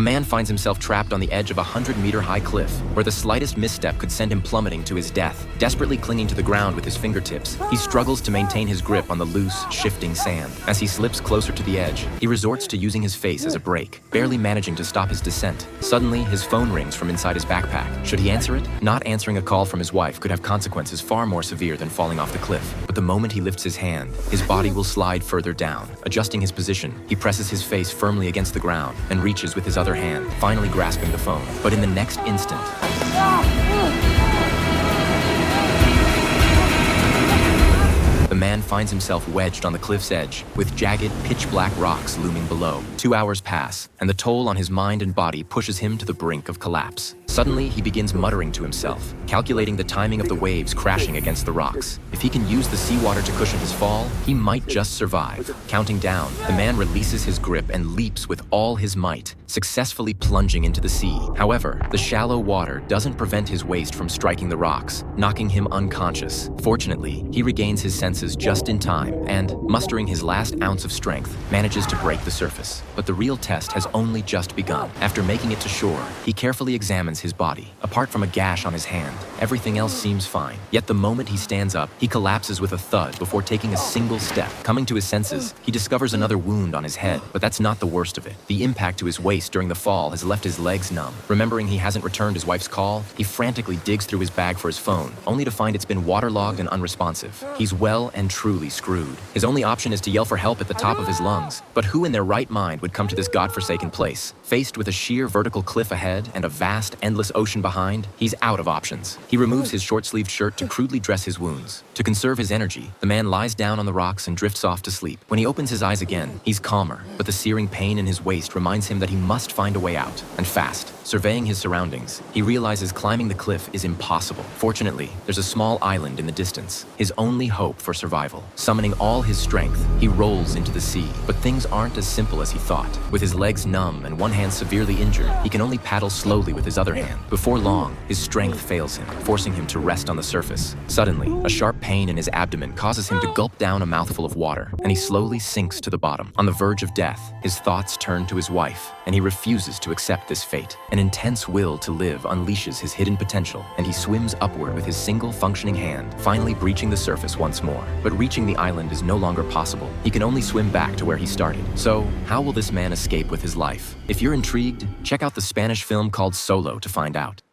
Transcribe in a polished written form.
A man finds himself trapped on the edge of a 100-meter-high cliff, where the slightest misstep could send him plummeting to his death. Desperately clinging to the ground with his fingertips, he struggles to maintain his grip on the loose, shifting sand. As he slips closer to the edge, he resorts to using his face as a brake, barely managing to stop his descent. Suddenly, his phone rings from inside his backpack. Should he answer it? Not answering a call from his wife could have consequences far more severe than falling off the cliff. But the moment he lifts his hand, his body will slide further down. Adjusting his position, he presses his face firmly against the ground and reaches with his other hand, finally grasping the phone. But in the next instant, the man finds himself wedged on the cliff's edge, with jagged, pitch-black rocks looming below. 2 hours pass, and the toll on his mind and body pushes him to the brink of collapse. Suddenly, he begins muttering to himself, calculating the timing of the waves crashing against the rocks. If he can use the seawater to cushion his fall, he might just survive. Counting down, the man releases his grip and leaps with all his might, successfully plunging into the sea. However, the shallow water doesn't prevent his waist from striking the rocks, knocking him unconscious. Fortunately, he regains his senses just in time and, mustering his last ounce of strength, manages to break the surface. But the real test has only just begun. After making it to shore, he carefully examines his body. Apart from a gash on his hand, everything else seems fine. Yet the moment he stands up, he collapses with a thud before taking a single step. Coming to his senses, he discovers another wound on his head, but that's not the worst of it. The impact to his waist during the fall has left his legs numb. Remembering he hasn't returned his wife's call, he frantically digs through his bag for his phone, only to find it's been waterlogged and unresponsive. He's well and truly screwed. His only option is to yell for help at the top of his lungs. But who in their right mind would come to this godforsaken place? Faced with a sheer vertical cliff ahead and a vast, endless ocean behind, he's out of options. He removes his short-sleeved shirt to crudely dress his wounds. To conserve his energy, the man lies down on the rocks and drifts off to sleep. When he opens his eyes again, he's calmer, but the searing pain in his waist reminds him that he must find a way out, and fast. Surveying his surroundings, he realizes climbing the cliff is impossible. Fortunately, there's a small island in the distance, his only hope for survival. Summoning all his strength, he rolls into the sea. But things aren't as simple as he thought. With his legs numb and one hand severely injured, he can only paddle slowly with his other hand. Before long, his strength fails him, forcing him to rest on the surface. Suddenly, a sharp pain in his abdomen causes him to gulp down a mouthful of water, and he slowly sinks to the bottom. On the verge of death, his thoughts turn to his wife, and he refuses to accept this fate. An intense will to live unleashes his hidden potential, and he swims upward with his single functioning hand, finally breaching the surface once more. But reaching the island is no longer possible. He can only swim back to where he started. So, how will this man escape with his life? If you're intrigued, check out the Spanish film called Solo to find out.